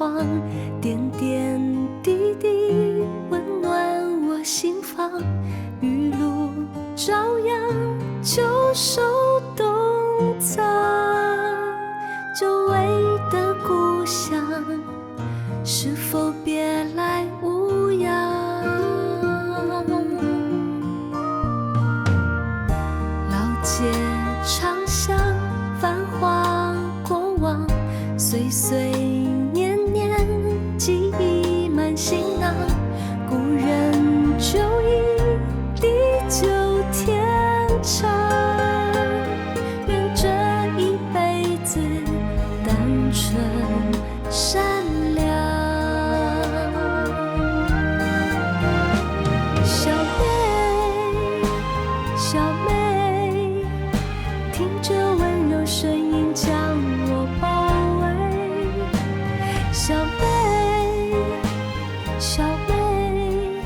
晃，点点滴滴温暖我心房。雨露朝阳，旧手冬藏，久违的故乡，是否别来无恙？老街长巷，繁华过往，岁岁年年，记忆满行囊。故人就已地久天长，愿这一辈子单纯善良。小妹，小妹，听着温柔声音将我包围。小妹，小妹，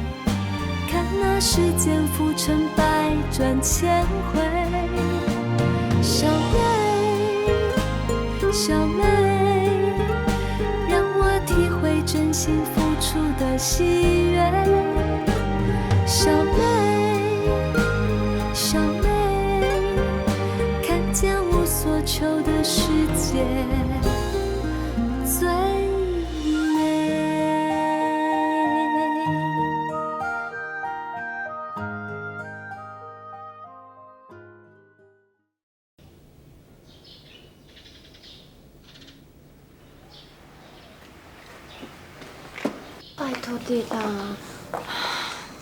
看那世间浮沉百转千回。小妹，小妹，让我体会真心付出的喜悦。小妹，小妹，看见无所求的世界最美。拜托你啦！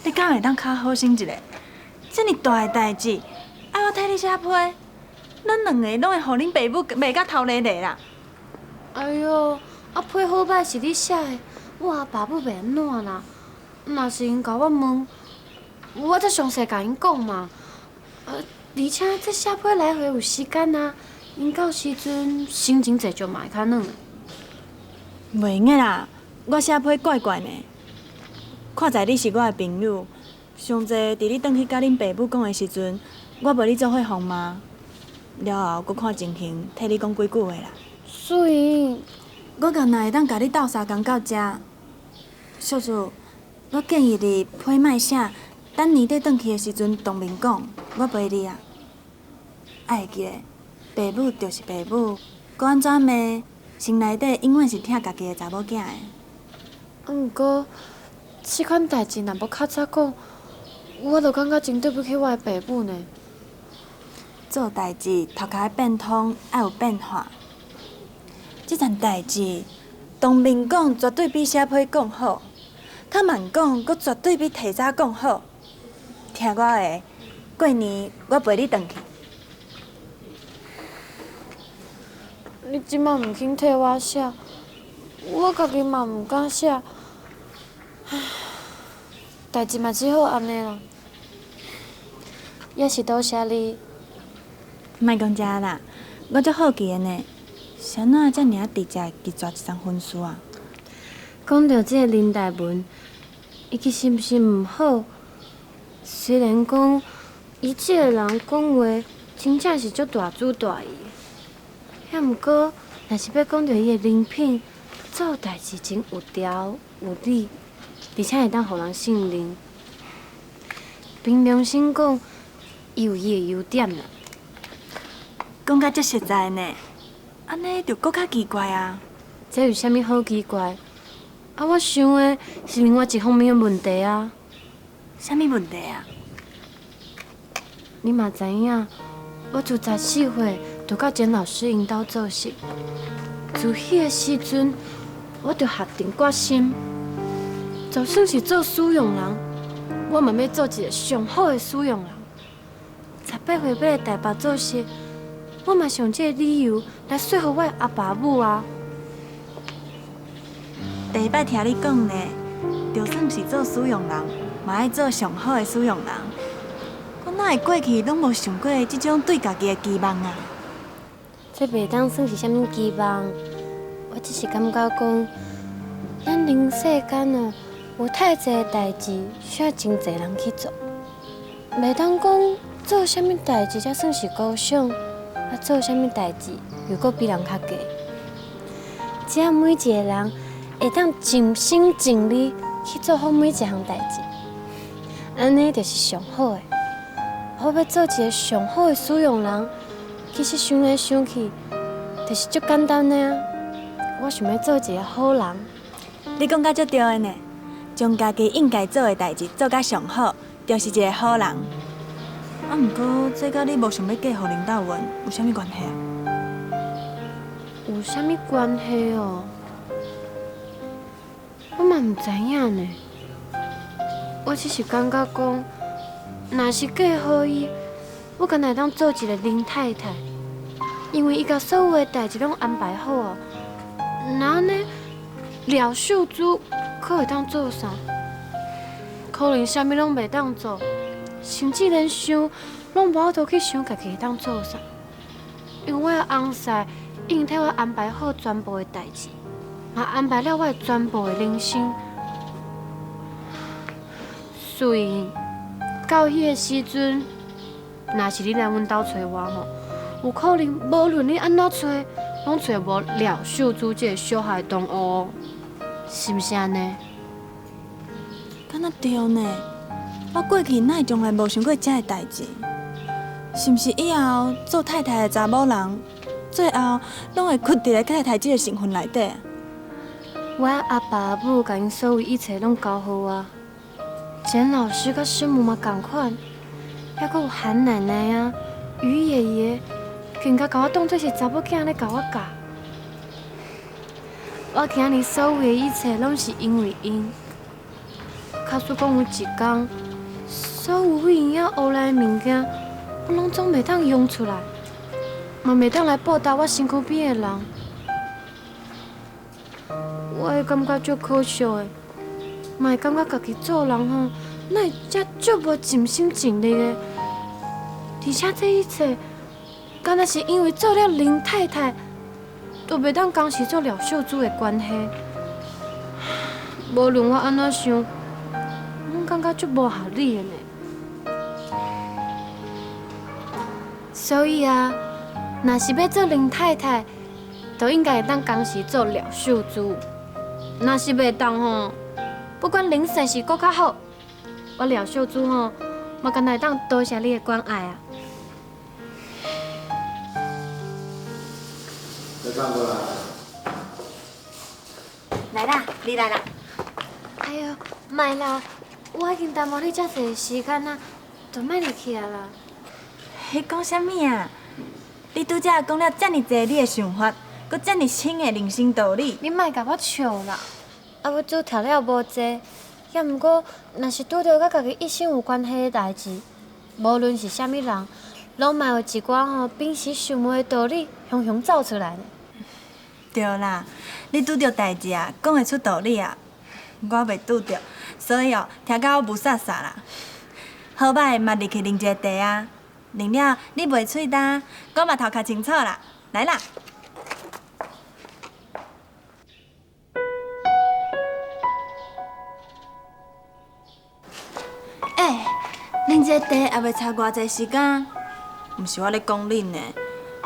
你敢会当较好心一个？这么大的代志，爱我替你写批，咱两个拢会互恁爸母骂甲头犁犁啦。哎哟，批好歹是你写的，我阿爸母袂安怎啦？若是因甲我问，我则详细甲因讲嘛。而且这写批来回有时间啊，因到时阵心情坐就嘛会较软。袂用的啦，我写批怪怪呢。看在你是我的朋友，上济伫你转去甲恁爸母讲的时阵，我无你做伙帮忙。了后，搁看情形替你讲几句话啦。所以，我敢若会当甲你斗相共到遮。叔叔，我建议你批莫写，等年底转去的时阵当面讲，我陪你啊。爱记得，爸母就是爸母，搁安怎骂，心内底永远是疼家己的查某囝的。毋过，这款代志若要较早讲，我就感觉真对不起我的爸母呢。做代志头壳变通，爱有变化。这件代志，当面讲绝对比写批讲好，较慢讲，阁绝对比提早讲好。听我的，过年我陪你转去。你即马毋肯替我写，我家己嘛毋敢写。唉，代志嘛只好安尼啦。也是多谢你。莫讲遮啦，我足好奇的呢，谁哪遮尔直接拒绝一桩婚事啊？讲到这个林大文，伊其实毋是毋好，虽然讲伊这个人讲话真正是足大主大意，遐毋过若是要讲到伊的人品，做代志真有条有理，而且会当互人信任。凭良心讲，伊有伊的优点啦。讲甲足实在呢，安尼就搁较奇怪啊。这有啥物好奇怪？我想的是另外一方面的问题啊。啥物问题啊？你嘛知影，我自14岁就甲简老师因兜做事，自迄个时阵，我就下定决心，就算是做使用人，我嘛要做一个上好的使用人。18岁要来台北做事，我嘛是用这个理由来说服我的阿爸母啊。第一摆听你讲呢，就算是做使用人，嘛爱做上好的使用人。我哪会过去拢无想过这种对家己的期望啊？这袂当算是啥物期望，我只是感觉讲，咱人世间哦，有太济的代志需要真济人去做，袂当讲做啥物代志才算是高尚，做啥物代志又搁比人较低。只要每一个人会当尽心尽力去做好每一项代志，安尼就是上好的。我要做一个上好的使用人，其实想来想去，就是足简单的啊。我想要做一个好人。你讲甲足对的呢，将家己应该做的代志做甲上好，就是一个好人。啊，毋过这甲你无想要嫁互林道文有啥物关系啊？有啥物关系哦？我嘛唔知影呢。我只是感觉讲，若是嫁互伊，我敢会当做一个林太太，因为伊甲所有的代志拢安排好啊。那安尼，廖秀珠可会当做啥？可能啥物拢袂当做，甚至连想拢无法度去想家己会当做啥。因为我的翁婿已经替我安排好全部的代志，也安排了我的全部的人生。所以到迄个时阵，若是你来阮兜找我吼，有可能无论你安怎找，拢找无廖秀珠这个小孩同学哦，是毋是安尼？敢若对呢，我过去哪会从来无想过这个代志？是毋是以后做太太的查某人，最后拢会屈伫咧太太这个身份内底？我阿爸阿母甲因所有一切拢教好我，简老师甲师母嘛同款，还佫有韩奶奶啊、于爷爷，更加甲我当作是查某囝咧甲我教。我今日所有的一切拢是因为因。假使讲有一天，所有为因遐学来的物件，我拢总袂当用出来，嘛袂当来报答我身躯边的人，我会感觉足可惜的，嘛会感觉家己做人吼，哪会遮足无尽心尽力的，而且这一切，敢若是因为做了林太太，都袂当同时做廖秀珠的关系。无论我安怎想，我感觉足无合理的呢。所以啊，若是要做林太太，就应该会当同时做廖秀珠。若是袂当吼，不管林姓是搁较好，我廖秀珠吼，嘛敢会当多谢你的关爱啊。再转过来。来啦，你来啦。哎呦，莫啦，我已经耽误你遮济时间啊，就莫入去啊啦。你讲啥物啊？你拄则讲了遮尔济你的想法，搁遮尔深的人生道理。你莫甲我笑啦！啊，我拄听了无济，也毋过，若是拄着甲家己一生有关系的代志，无论是啥物人，拢嘛有一寡吼平时想袂的道理，雄雄走出来呢。对啦，你拄着代志啊，讲会出道理啊。我袂拄着，所以听甲我无煞煞啦。好歹嘛入去啉一个茶啊，啉了你袂喙干，我嘛头壳清楚啦。来啦。啉这茶也袂差偌济时间。毋是我咧讲恁呢，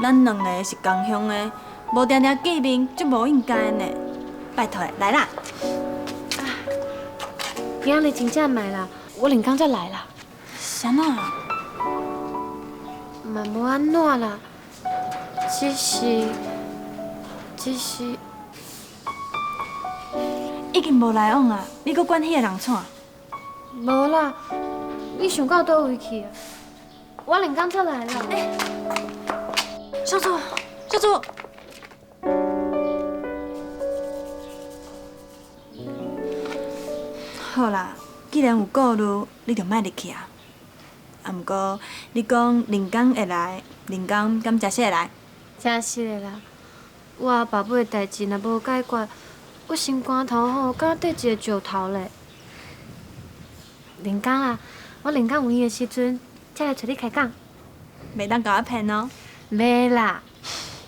咱两个是同乡的，无定定见面，足无应该呢。拜托，来啦。今仔日真正歹啦，我另工再来啦。啥啊？嘛无安怎啦，只是已经无来往啊，你搁管迄个人串？无啦，你想到倒位去啊？我另工再来啦。小主，小主。好啦，既然有顾虑，你就莫入去啊。啊，毋过你讲林刚会来，林刚敢真实会来？真是的啦，我阿爸母的代志若无解决，我心肝头吼，敢若缀一个石头咧。林刚啊，我林刚有闲的时阵，才来找你开讲。袂当甲我骗哦。袂啦，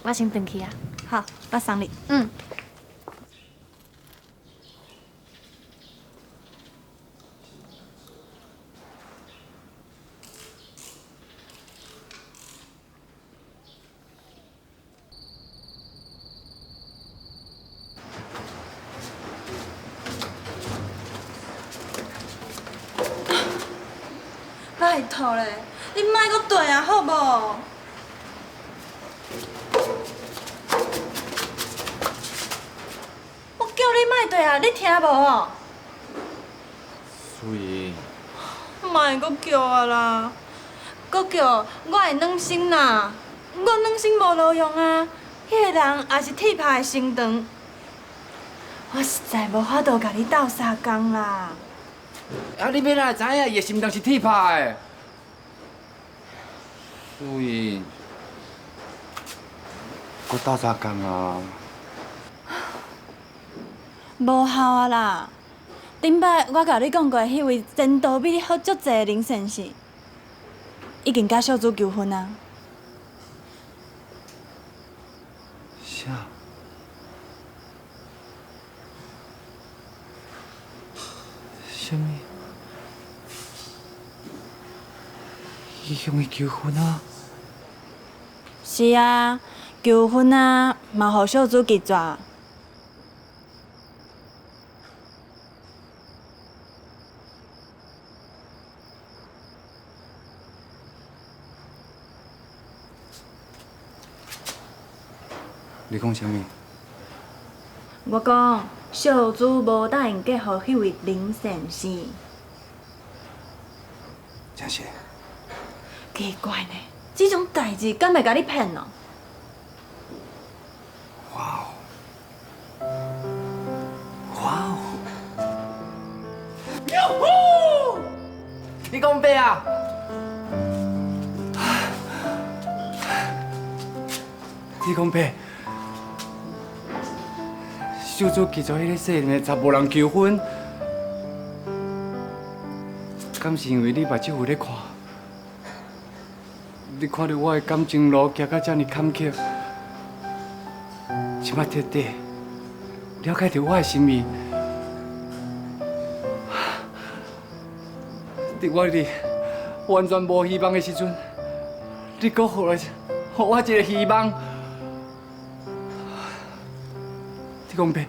我先回去啊。好，我送你。嗯。拜托咧，你莫阁对啊，好无？我叫你莫对啊，你听无？苏莹，莫阁叫啊啦！阁叫我会软心啦，我软心无路用啊。迄个人也是铁牌的心肠，我实在无法度甲你斗相共啦。啊，你要哪会知影伊的心肠是铁拍的？苏莹，我斗相共啊！无效啊啦！顶摆我甲你讲过，迄位前途比你好足济的林先生，已经甲小主求婚啊。啥？什么？伊向伊求婚啊？是啊，求婚啊，嘛互小主记住。你讲什么？我讲，小主无答应嫁互迄位林先生，真是。奇怪呢，这种代志敢会甲你骗哦？哇哦！哇哦！哟呼！你讲白啊？你讲白？小主记住迄个细汉的查某人求婚，敢是因为你目睭有咧看？你看到我的感情路行到这么坎坷，即摆彻底了解到我的心意，伫我哩完全无希望的时阵，你搁予我一个希望。你讲白，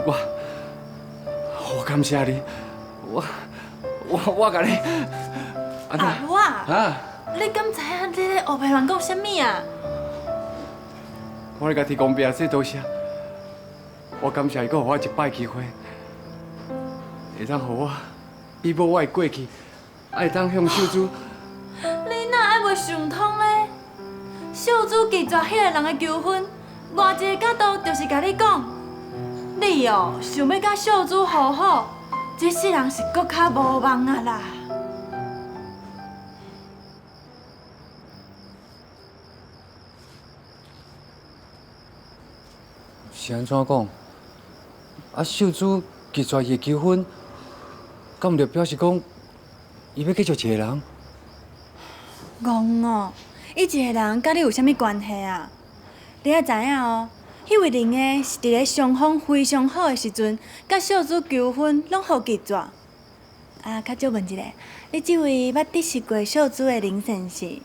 我感谢你，我甲你安怎？阿母啊，啊！你敢知影你咧黑白乱讲什么啊？我咧甲提供别说多谢，我感谢伊，搁予我一摆机会，会当予我弥补我的过去，会当向秀珠。你哪会袂想通咧？小主拒绝迄个人的求婚，外一个角度就是甲你讲，你哦想要甲小主和好，这世人是搁较无望啊啦。是安怎讲？啊，秀珠拒绝伊的求婚，敢毋着表示讲，伊要继续一个人？戆哦，伊一个人甲你有啥物关系啊？你要知影哦，迄位林的是伫咧双方非常好的时阵，甲小主求婚拢互拒绝。啊，较少问一下，你即位捌得识过小主的林先生，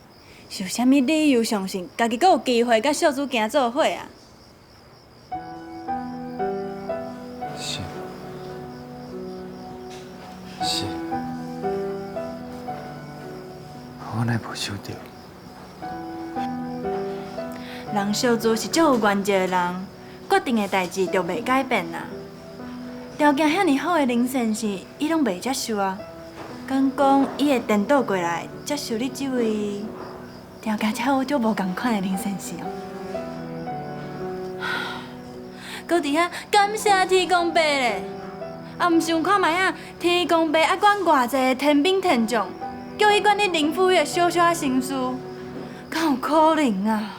是有啥物理由相信家己阁有机会甲小主行做伙啊？是，是，我乃无想到。人小主是足有原则的人，决定的代志就袂改变啦。条件遐尼好的林先生，伊拢袂接受啊。敢讲伊会颠倒过来接受你这位条件遮好就无共款的林先生哦。搁伫遐感谢天公伯咧，啊，毋想看卖啊，天公伯啊管偌济个天兵天将，叫伊管你林富裕的小小心事，敢有可能啊？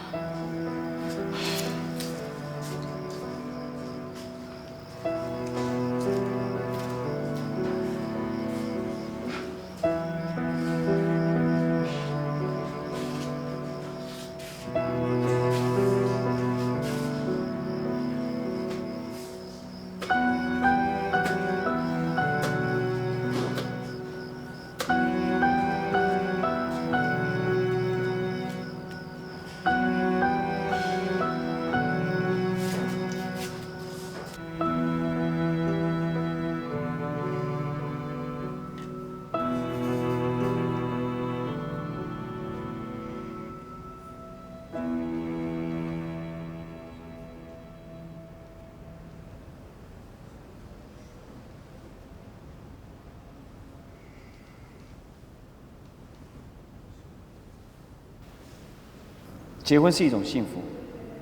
结婚是一种幸福，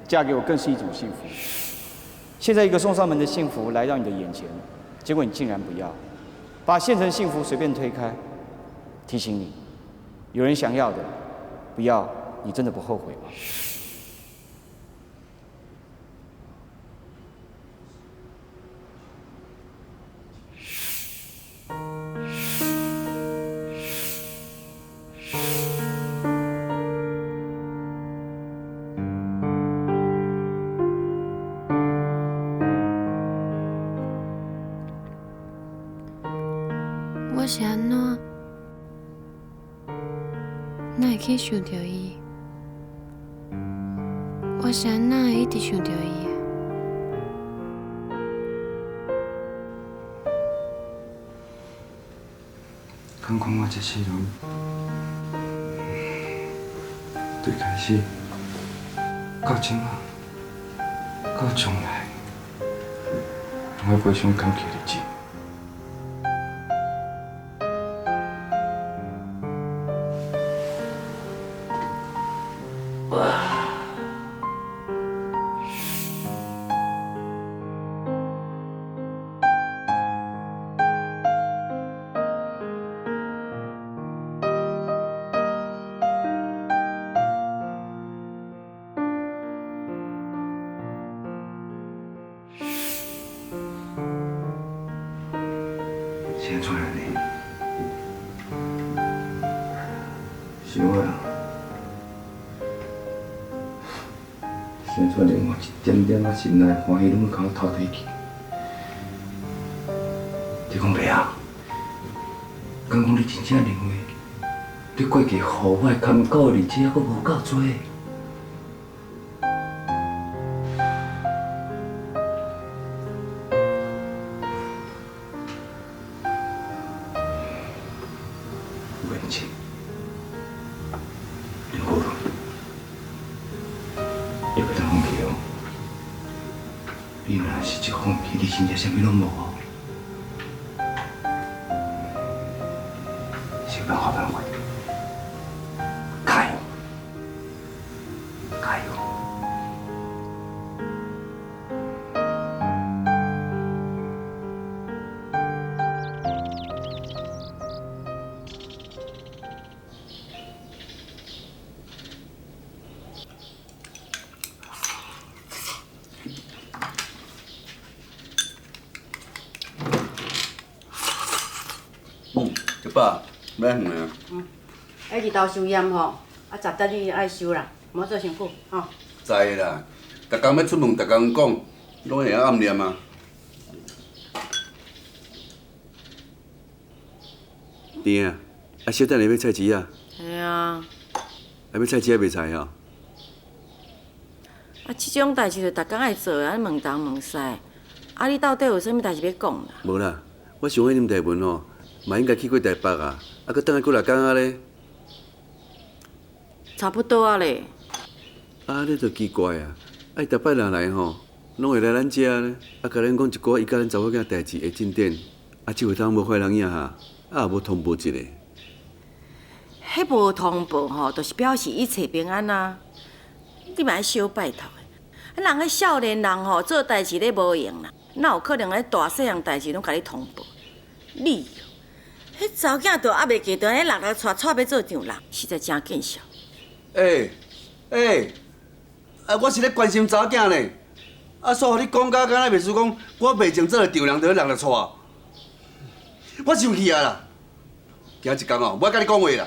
嫁给我更是一种幸福。现在一个送上门的幸福来到你的眼前，结果你竟然不要，把现成幸福随便推开。提醒你，有人想要的，不要，你真的不后悔吗？我是安怎？哪会去想着伊？我是安怎会一直想着伊的？敢讲我这世人，对开始到今啊，到将来，我非常感激日子。现在呢，是我啊，现在连我一点点仔心内欢喜，拢要甲我偷提去。你讲袂啊？敢讲你真正认为，你过去予我的坎坷日子还阁无够多？你若是一放弃，你真正啥物拢无哦。想办法，加油，加油！一百，买远啊？迄日头收验吼，啊10点你爱收啦，莫做伤久吼。知啦，逐工要出门，逐工讲，拢会晓暗念啊。弟啊，啊小等下要菜市啊？系啊。啊要菜市啊卖菜吼？啊，即种代志就逐工爱做啊，问东问西。啊，你到底有啥物代志要讲啦？无啦，我想迄啉茶文吼，嘛应该去过台北啊，啊，搁等下过来讲啊咧。差不多啊咧。啊，你就奇怪啊！啊，伊逐摆若来吼，拢会来咱遮咧，啊，甲咱讲一寡伊甲咱查某囝代志会进展，啊，即回当无坏人影哈，啊，也无通报一下。迄无通报吼，就是表示一切平安啊。你嘛爱小拜托的，啊，人迄少年人吼，做代志咧无用啦，哪有可能咧大细项代志拢甲你通报？你哦，迄查某囝都还袂记得，迄人带要做丈人，实在真见笑。啊，我是咧关心查某囝呢，啊，所以你讲甲敢若袂输讲，我袂前做丈人，就人来娶，我生气啊啦！今一工哦，我甲你讲话啦。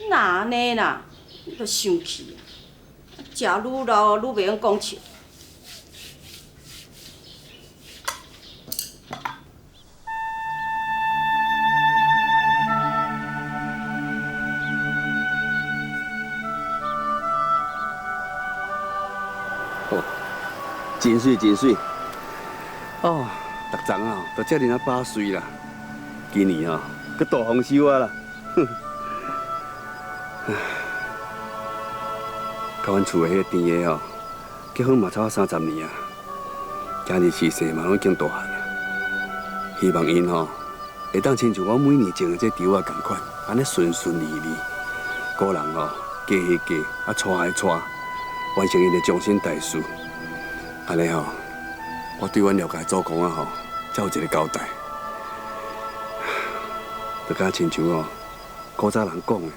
哪安尼啦？你都生气啊！食愈老愈袂晓讲笑。哦，真水真水。哦，逐丛哦，都遮尔啊把水啦。今年哦，搁大丰收啊啦。哼。甲阮厝的迄个甜的吼，结婚嘛差不多30年啊，今日逝世嘛拢已经大汉啊。希望因吼会当亲像我每年种的这稻啊共款，安尼顺顺利利，个人哦，嫁迄嫁，啊娶迄娶，完成伊的终身大事。安尼吼，我对阮了解祖公啊吼，才有一个交代。就敢亲像哦，古早人讲的，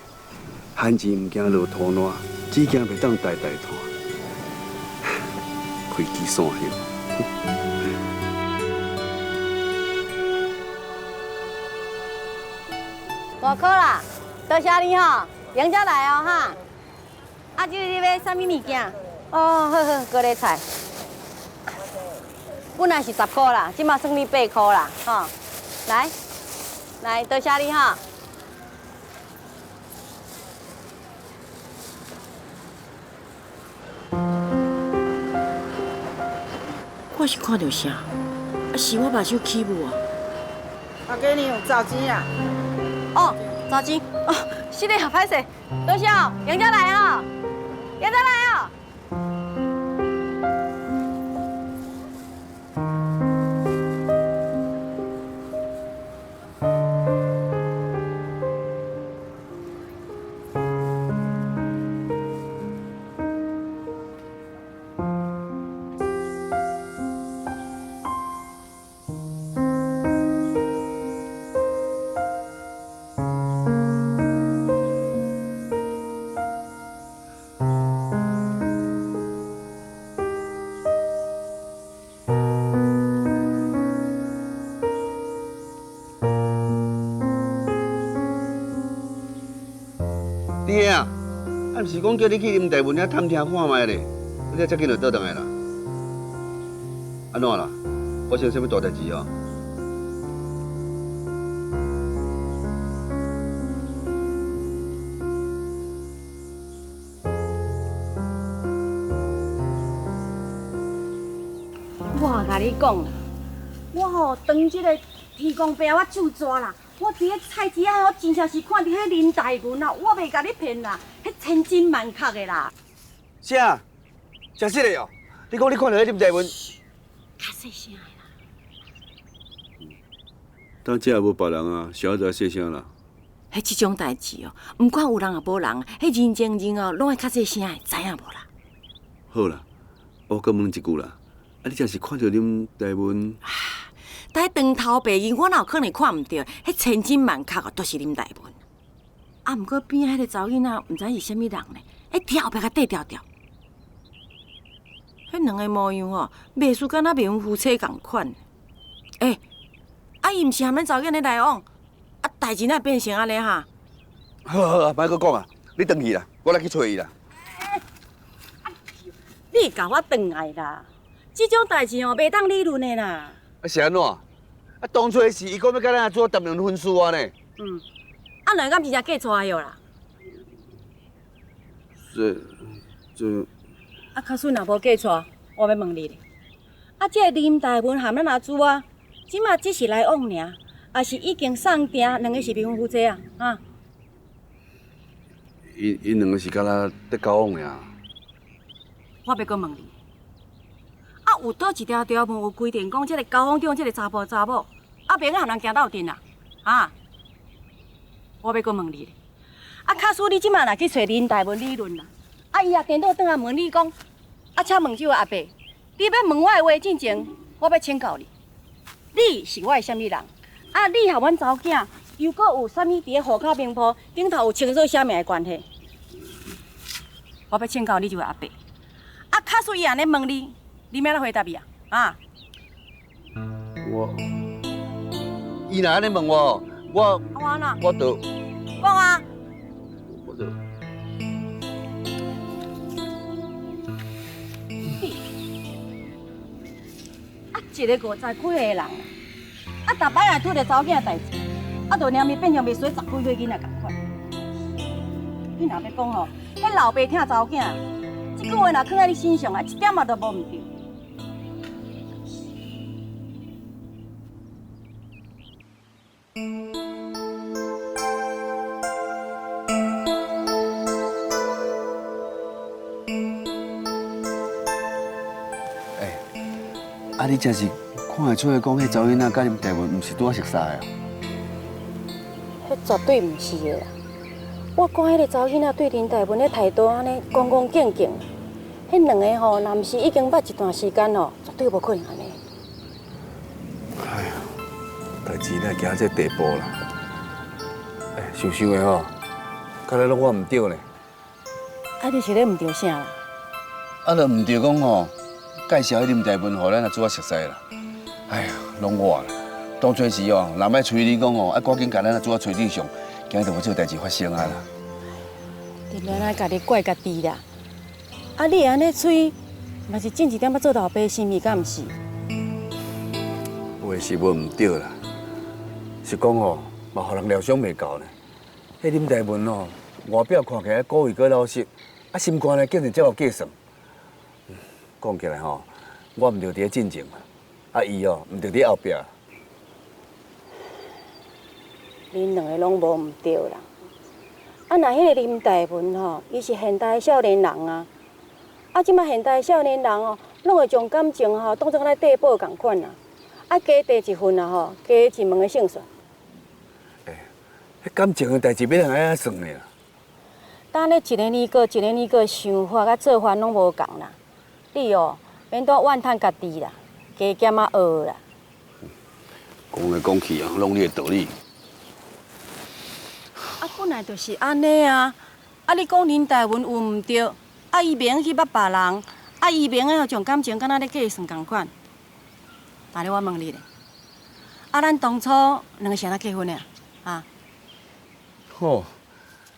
汉字唔惊落土烂，只惊袂当代代传，开枝散叶。大哥啦，多谢你吼，杨家来哦哈。啊，这你要啥物物件？哦，好好，高丽菜。本来是10块啦，即马算你8块啦，吼。来，多谢你哈。我是看到啥？啊，是我目睭起雾啊！我给你有找钱啦。哦，找钱哦，是的，歹势，多谢哦，杨家来哦，杨家来哦。弟啊，啊，毋是讲叫你去林大文遐探听看卖咧，你才紧就倒转来啦。安怎啦？发生什么大代志哦？我甲你讲啦，我吼当即个天公伯我手抓啦，我伫个菜市仔吼，真正是看到迄林大文啊，我袂甲你骗啦，迄千真万确的啦。啥？真实的哦？你讲你看到迄林大文？较细声的啦。当这也无别人啊，小仔细声啦。迄即种代志哦，毋管有人也无人，迄认真人哦，拢会较细声的，知影无啦？好啦，我再问一句啦，啊，你真是看到林大文？但迄长头白衣，我哪有可能看毋到？迄千真万确哦，都是林大文。啊，毋过边仔迄个查某囡仔，毋知是啥物人呢？迄条白甲缀条条，迄两个模样哦，袂输敢若未婚夫妻共款。伊毋是含咱查某囡仔来往，啊，代志哪变成安尼哈？好啊，莫搁讲啊，你转去啦，我来去找伊啦。你甲我转来啦！即种代志哦，袂当理论的啦。啊是安怎？啊当初的事，伊讲要甲咱做谈论婚事啊呢。啊，两敢真正嫁出来哟啦！这，啊，卡顺若无嫁出，我要问你咧。啊，这个林大文含咱阿珠啊，即马只是来往尔，还是已经送定，两个是未婚夫妻啊？啊？因两个是敢若在交往尔。我要搁问你，啊，有倒一条条文有规定讲，这个交往中这个查甫查某，啊，袂用人行斗阵啦，啊？我要搁问你咧，啊，卡叔，你即马若去找林大文理论啦，啊，伊也颠倒转来问你讲，啊，请问这位阿伯，你要问我的话之前，我要请教你，你是我的啥物人？啊，你和阮查某囝又搁有啥物伫个户口名簿顶头有清楚写明的关系？我要请教你这位阿伯。啊，卡叔伊安尼问你，你要哪回答伊啊？啊？伊若安尼问我，我就讲啊！我就啊，一个50几岁的人，啊，逐摆也拄着查某囝代志，啊，就连咪变成袂衰10几岁囡仔共款。你若要讲吼，迄老爸疼查某囝。这句话若放在你身上啊，一点仔都无毋对。啊，你真是看会出来讲，迄查某囡仔甲林大文毋是拄仔熟识的啊？迄绝对毋是的啦。我看迄个查某囡仔对林大文的态度安尼恭恭敬敬，迄两个吼，若毋是已经捌一段时间吼，绝对无可能安尼。哎呀，代志哪行到这地步啦？哎，想想的吼，看来拢我唔对呢。啊，你是咧毋对啥啦？啊，就唔对讲吼，介绍迄林大文，互咱阿主啊熟悉啦。哎呀，拢我啦。当初时哦，若莫催你讲哦，赶紧甲咱阿主啊找对象，今日就无这代志发生啊啦。你免来家己怪家己啦。啊，你安尼催，嘛是种一点要做老爸心意，敢毋是？话是无唔对啦，是讲吼，嘛互人料想袂到呢。迄林大文哦，外表看起来古意阁老实，啊，心肝呢竟然这么计算。讲起来吼，我毋着伫咧进前嘛，啊伊哦，毋着伫后壁。恁两个拢无毋对啦。啊，那迄个林大文吼，伊是现代少年人啊。啊，即马现代少年人哦，拢会将感情吼当作咱地保共款啦。啊，加地一份啊吼，加一门的胜算。迄感情的代志要人安怎算呢？当咧一个年过一个年过，想法甲做法拢无共啦。你哦，免多怨叹家己啦，加减啊学啦。讲来讲去啊，拢你的道理。啊，本来就是安尼啊。啊，你讲林大文有毋对，啊，伊明去捌别人，啊，伊明个将感情敢若咧计算共款。但咧，我问你咧，啊，咱当初两个是安怎结婚的啊？吼，啊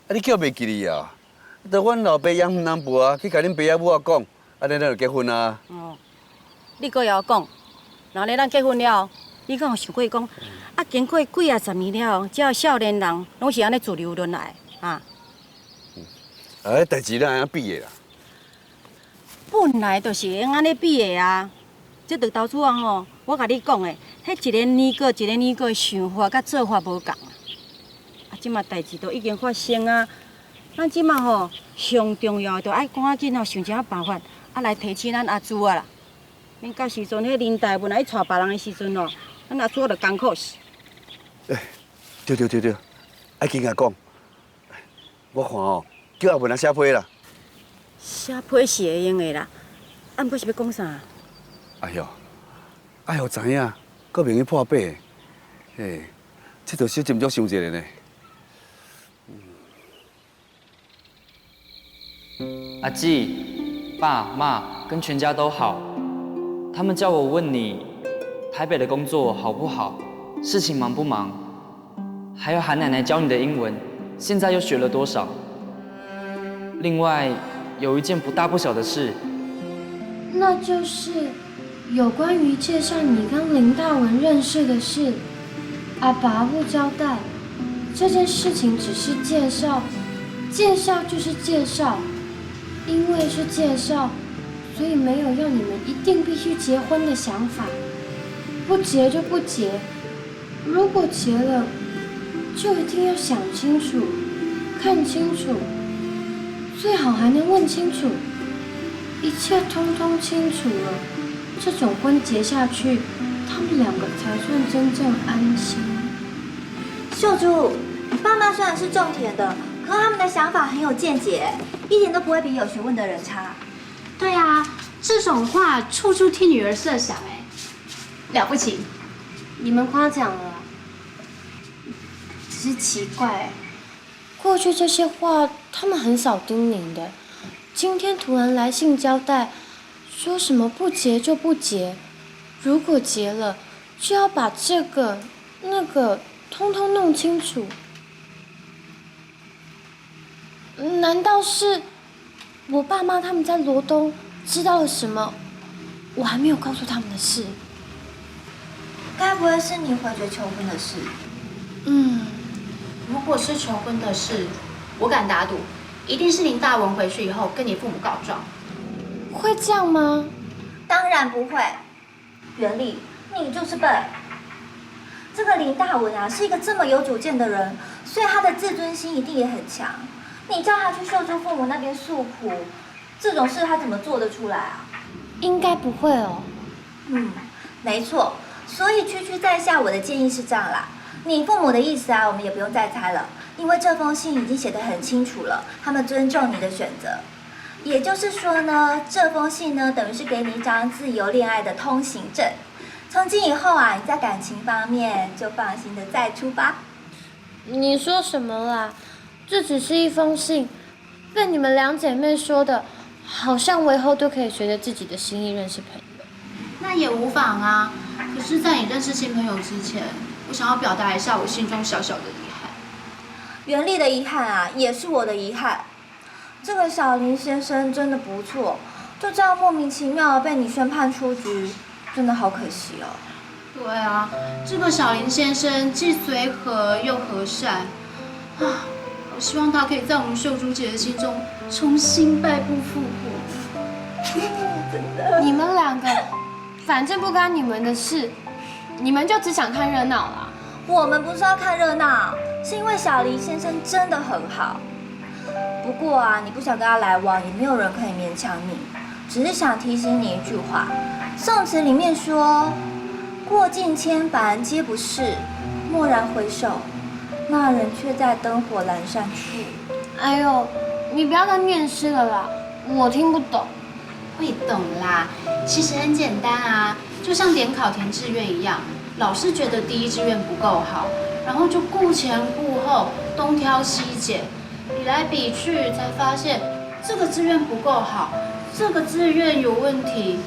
你叫袂记哩啊？得阮老爸养父人婆啊，去甲恁爸仔母啊讲，安尼咱就结婚啊。哦，你阁会晓讲，然后咧咱结婚了，你敢有想过讲，啊，经过几啊十年了，只要少年人拢是安尼自由恋爱啊？啊，代志咱安怎比的啦？本来就是会安尼比的啊。这着投资啊吼，我甲你讲的，迄一个年过一个年过，想法甲做法无共啊。啊，即马代志都已经发生啊，咱即马吼上重要的，着爱赶紧吼想一下办法，啊来提起咱阿珠啊啦。免到时阵迄林大文来娶别人的时阵哦，咱阿珠就艰苦死。对，爱紧甲讲。我看哦，叫阿文来写批啦。写批是会用的啦，啊，毋过是要讲啥？哎哟，哎哟，知影，搁明去破百，嘿，这着小斟酌想一下呢。阿纪、爸妈跟全家都好，他们叫我问你，台北的工作好不好，事情忙不忙，还有韩奶奶教你的英文，现在又学了多少？另外有一件不大不小的事，那就是有关于介绍你跟林大文认识的事。阿爸不交代，这件事情只是介绍，介绍就是介绍，因为是介绍，所以没有要你们一定必须结婚的想法。不结就不结，如果结了，就一定要想清楚，看清楚，最好还能问清楚，一切通通清楚了，这种婚结下去，他们两个才算真正安心。秀珠，你爸妈虽然是种田的，可他们的想法很有见解，一点都不会比有学问的人差。对啊，这种话处处替女儿设想，了不起。你们夸奖了，只是奇怪，过去这些话他们很少叮咛的，今天突然来信交代，说什么不结就不结，如果结了，就要把这个那个通通弄清楚。难道是我爸妈他们在罗东知道了什么我还没有告诉他们的事？该不会是你回绝求婚的事？如果是求婚的事，我敢打赌，一定是林大文回去以后跟你父母告状。会这样吗？当然不会。袁丽，你就是笨。这个林大文啊，是一个这么有主见的人，所以他的自尊心一定也很强。你叫他去秀珠父母那边诉苦，这种事他怎么做得出来啊？应该不会哦。没错。所以区区在下，我的建议是这样啦。你父母的意思啊，我们也不用再猜了。因为这封信已经写得很清楚了，他们尊重你的选择。也就是说呢，这封信呢，等于是给你一张自由恋爱的通行证。从今以后啊，你在感情方面就放心的再出发。你说什么啦？这只是一封信，被你们两姐妹说的，好像我以后都可以随着自己的心意认识朋友。那也无妨啊。可是，在你认识新朋友之前，我想要表达一下我心中小小的遗憾。袁丽的遗憾啊，也是我的遗憾。这个小林先生真的不错，就这样莫名其妙的被你宣判出局，真的好可惜哦。对啊，这个小林先生既随和又和善，啊，我希望他可以在我们秀珠姐的心中重新败不复活。真的，你们两个，反正不干你们的事，你们就只想看热闹啦。我们不是要看热闹，是因为小林先生真的很好。不过啊，你不想跟他来往，也没有人可以勉强你。只是想提醒你一句话，宋词里面说：“过尽千帆皆不是，蓦然回首，那人却在灯火阑珊处。”哎呦，你不要再念诗了啦，我听不懂。会懂啦，其实很简单啊，就像联考填志愿一样，老师觉得第一志愿不够好，然后就顾前顾后，东挑西拣。比来比去，才发现这个志愿不够好，这个志愿有问题。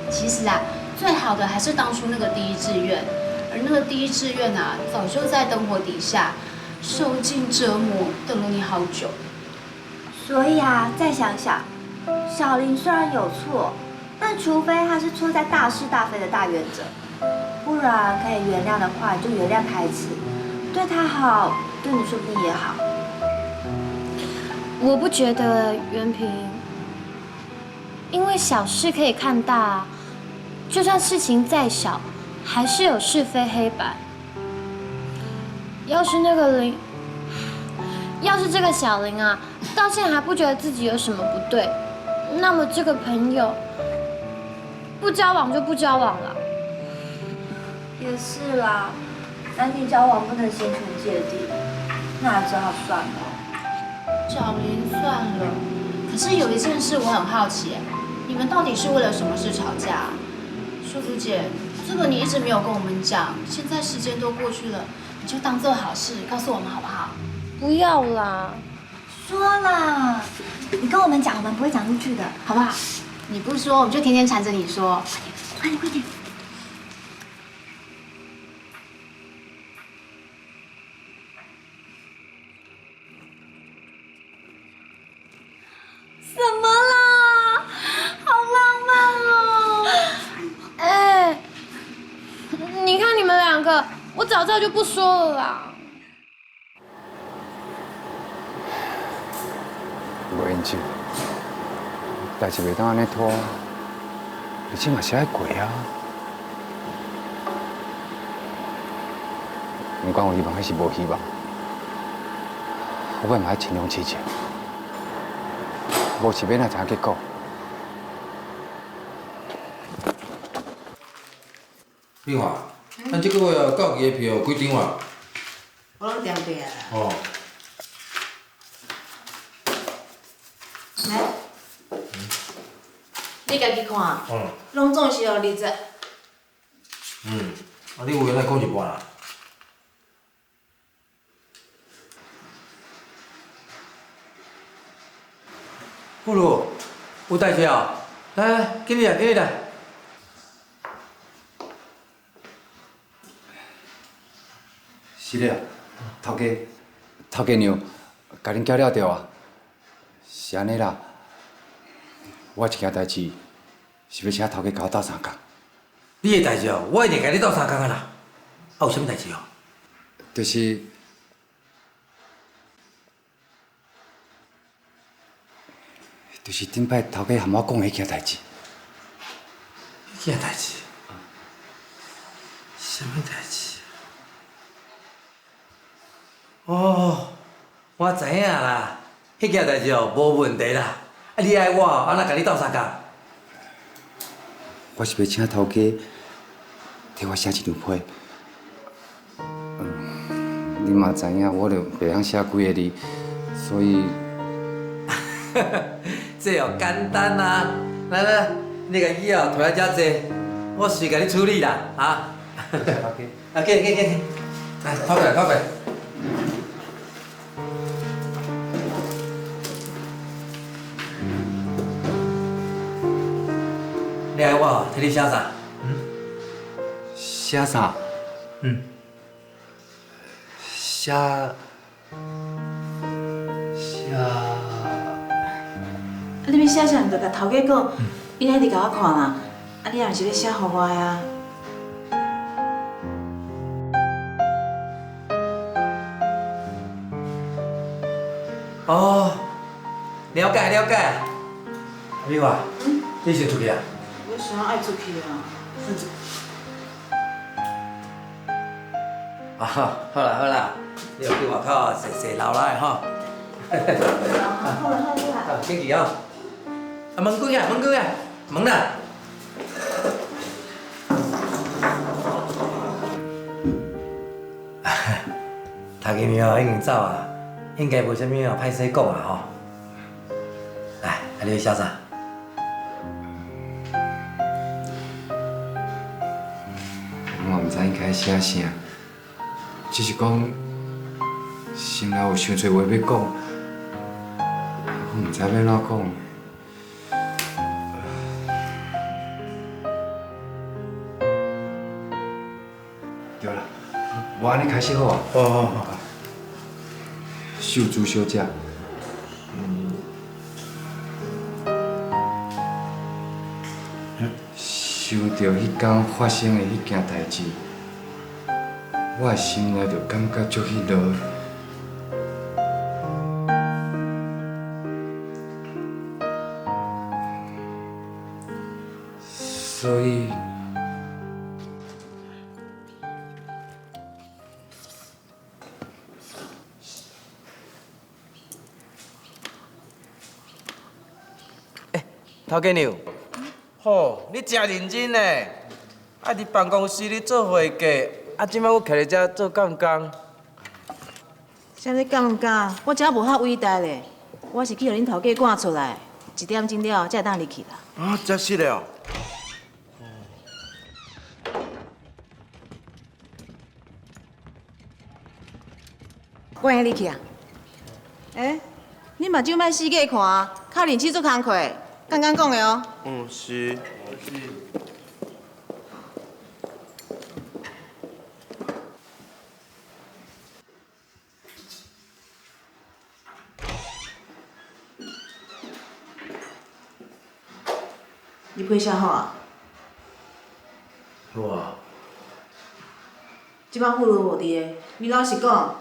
其实啊，最好的还是当初那个第一志愿，而那个第一志愿啊，早就在灯火底下受尽折磨，等了你好久。所以啊，再想想，小林虽然有错，但除非他是错在大是大非的大原则，不然可以原谅的话，你就原谅台词，对他好，对你说不定也好。我不觉得袁平，因为小事可以看大啊，就算事情再小，还是有是非黑白。要是这个小林啊，到现在还不觉得自己有什么不对，那么这个朋友不交往就不交往了。也是啦，男女交往不能心存芥蒂，那只好算了。小林算了，可是有一件事我很好奇，你们到底是为了什么事吵架？秀珠姐，这个你一直没有跟我们讲，现在时间都过去了，你就当做好事告诉我们好不好？不要啦，说啦，你跟我们讲，我们不会讲出去的，好不好？你不说，我们就天天缠着你说。快点，快点！怎么啦？好浪漫哦！哎，你看你们两个，我早知道就不说了啦。无应酬，代志袂当安尼拖，而且嘛是爱过啊。不管有希望还是无希望，我嘛爱尽量试试。无是要哪知影结果？你看，咱这个月到期的票有几张啊？我拢订对啊。哦。来，你家己看，拢总是20。啊，你有闲来讲一半啊？不如有代志哦，来，给你来，给你来。是咧，头家娘，甲恁叫了着啊。是安尼啦，我有一件代志是要请头家甲我斗相共。你的代志哦，我一定甲你斗相共啊啦。啊，有啥物代志哦？就是顶摆头家含我讲的迄件代志。迄件代志？啥物代志？哦，我知影啦，迄件代志哦无问题啦。啊，你爱我，安怎甲你斗相共？我是要请頭家替我寫一張批，你你嘛知影，我就袂晓写几个字，所以。这哦简单啊！来，你个椅哦拖来遮坐，我随甲你处理啦，啊！啊，给，来，靠过来。你爱我替你写啥？写啥？写。你要写啥，毋着甲头家讲，伊来伫甲我看啦。你也是咧写互我呀。哦，了解。美华，你先出去啊？我想爱出去啊。好啦，你要去外口洗流来吼。好啦。进去哦。门关啊，门啦。头家苗已经走啊，应该无啥物歹势讲啊吼。来，你要写啥？我毋知应该写啥，只是讲心内有伤侪话要讲，我毋知要怎讲。对啦，我安尼开始好啊。好。秀珠小姐。想到迄天发生的迄件代志，我的心内就感觉足迄落。所以，头家娘，吼，你真认真呢！啊，伫办公室咧做会计，啊，即摆我徛咧遮做干工。啥咧敢毋敢？我真无遐伟大咧，我是去互恁头家赶出来，1点钟了才会当入去啦。啊，真是的哦。我会入去啊。你目睭莫四界看，靠认真做工课，刚刚讲的哦。是。你批写好啊？好啊。即摆副轮无伫个，你老实讲，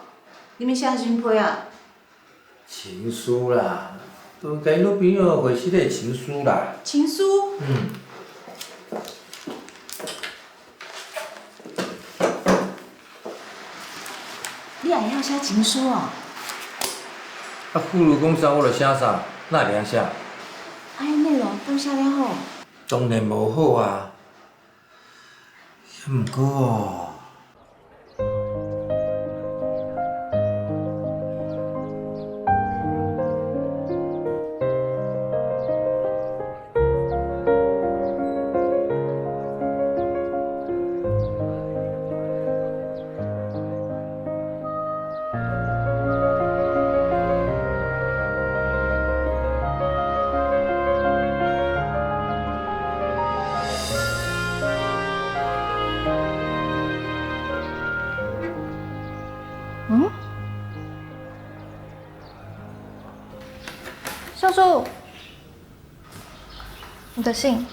你要写啥物批啊？情书啦，都甲因女朋友回信的情书啦。情书？你也会晓写情书哦？啊，妇女讲啥我就写啥，哪会晓写？迄内容都写了好。当然无好啊。毋过哦。秀珠，你的信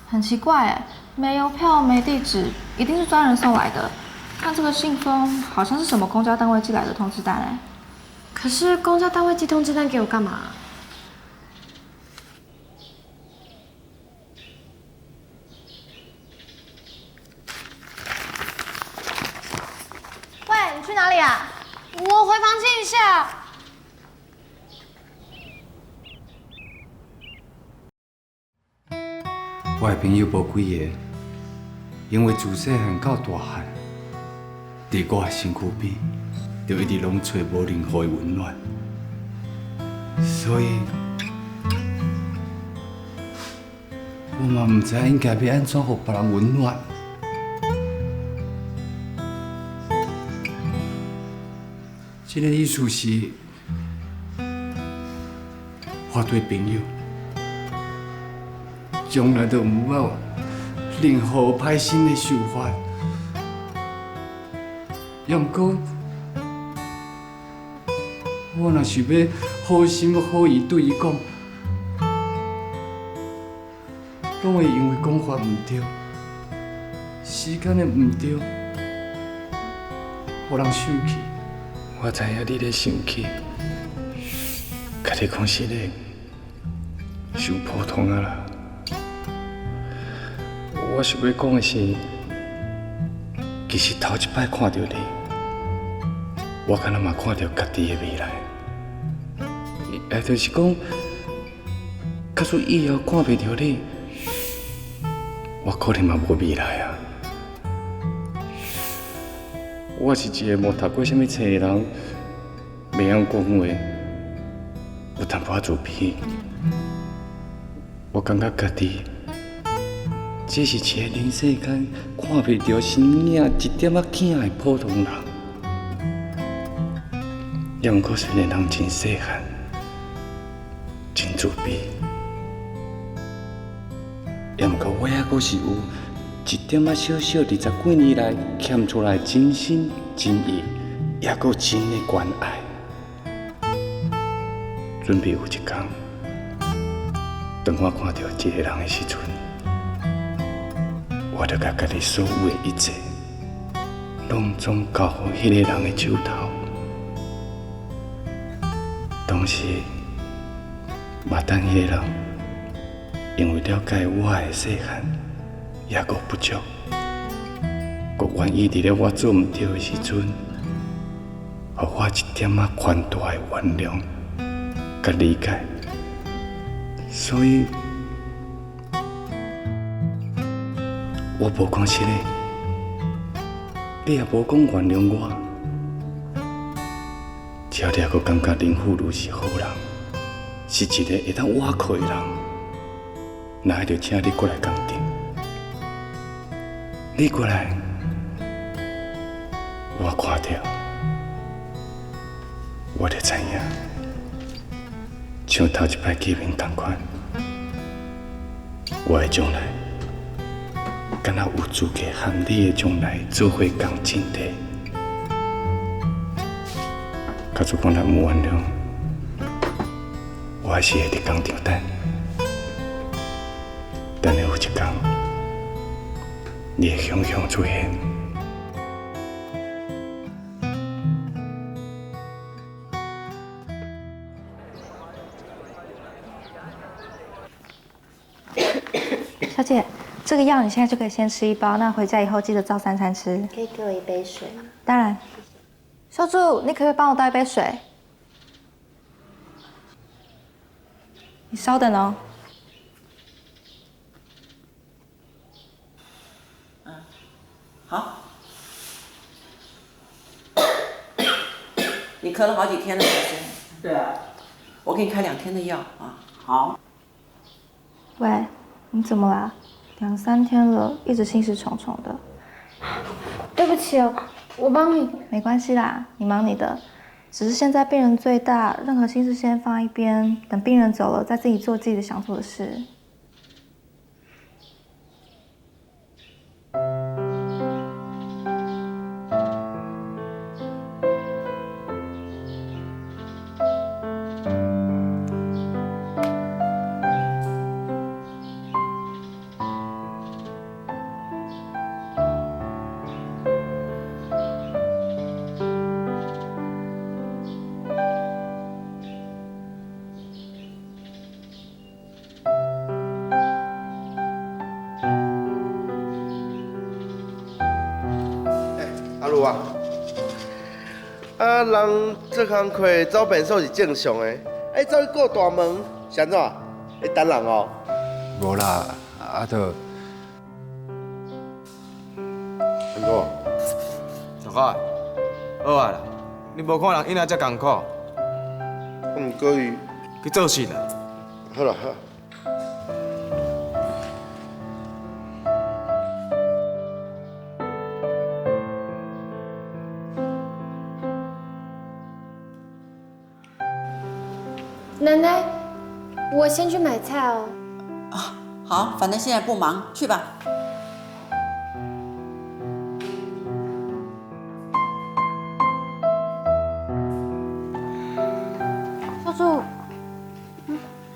很奇怪哎，没邮票，没地址，一定是专人送来的。看这个信封，好像是什么公交单位寄来的通知单哎。可是公交单位寄通知单给我干嘛？喂，你去哪里啊？我回房间一下。我的朋友无几个，因为自细汉到大汉，伫我的身躯边，就一直拢找无任何的温暖，所以，我嘛唔知应该要安怎互别人温暖。这个意思是，我对朋友，从来都唔捌任何歹心的想法。也毋过，我若想要好心好意对伊讲，拢会因为讲法唔对，时间的唔对，互人生气。我知影你咧生气，甲你讲实咧，伤普通啊啦。我想要讲的是，其实头一摆看到你，我敢若嘛看到家己的未来。也就是讲，假使以后看袂到你，我可能嘛无未来啊。我是一个无读过什么册的人，袂晓讲话，有淡薄仔自卑。我感觉家己只是一个人世间看袂到身影一点仔囝的普通人。也毋过虽然人真细汉，真自卑，也毋过我还阁是有一点仔小小20几年来欠出来真心真意，也阁真的关爱。准备有一天，当我看到这个人的时阵，我就甲家己所有的一切，拢总交予迄个人的手头。同时，嘛等迄个人因为了解我的细汉，也阁不足，阁愿意伫咧我做毋对的时阵，予我一点仔宽大的原谅甲理解。所以，我无讲实咧，你也无讲原谅我。只要你还阁感觉林富如是好人，是一个会当倚靠的人，那就请你过来工厂。你过来，我看到，我就知影，像头一摆见面同款，我的将来，敢若有资格和你的将来做伙共进退。假如讲咱唔原谅，我还是会伫工厂等。等有一天，你会雄雄出现。小姐，这个药你现在就可以先吃1包，那回家以后记得照3餐吃。可以给我一杯水吗？当然。秀柱，你可不可以帮我倒一杯水？你稍等哦。好。你咳了好几天了，是不是？对啊。我给你开2天的药啊。好。喂，你怎么啦？2、3天了，一直心事重重的。对不起哦，我帮你。没关系啦，你忙你的。只是现在病人最大，任何心事先放一边，等病人走了再自己做自己的想做的事。人这工课走变数是正常的，走去过大门是安怎？会等人哦？无啦，都安怎？走。小可，好啊啦，你无看人囡仔遮艰苦，毋过伊去做事啦。好啦好啦。奶奶，我先去买菜哦。好，反正现在不忙，去吧。秀珠，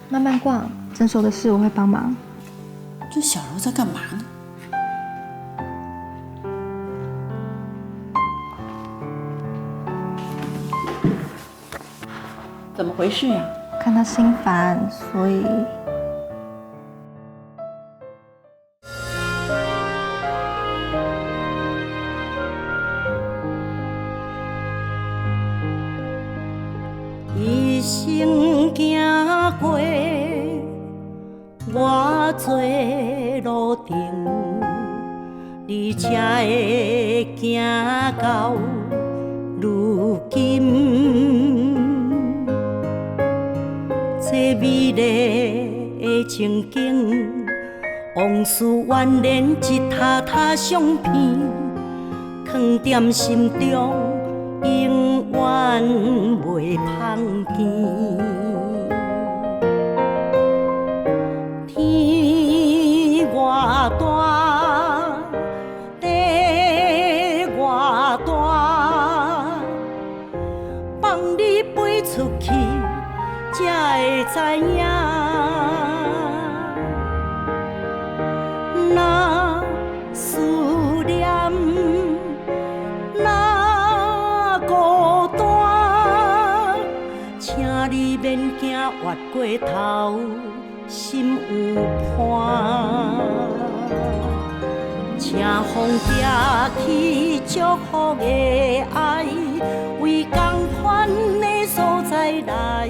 慢慢逛，诊所的事我会帮忙。这小楼在干嘛呢？怎么回事呀？看他心烦，所以。一生行过偌多路程，你才会行到如今。这美丽的情景，往事原连一沓沓相片，藏在心中，永远袂芳见。天偌大，地偌大，放你飞出去。才会知影，若思念，若孤单，请你免惊越过头，心有伴。请风寄去祝福的爱，为同款的所在来。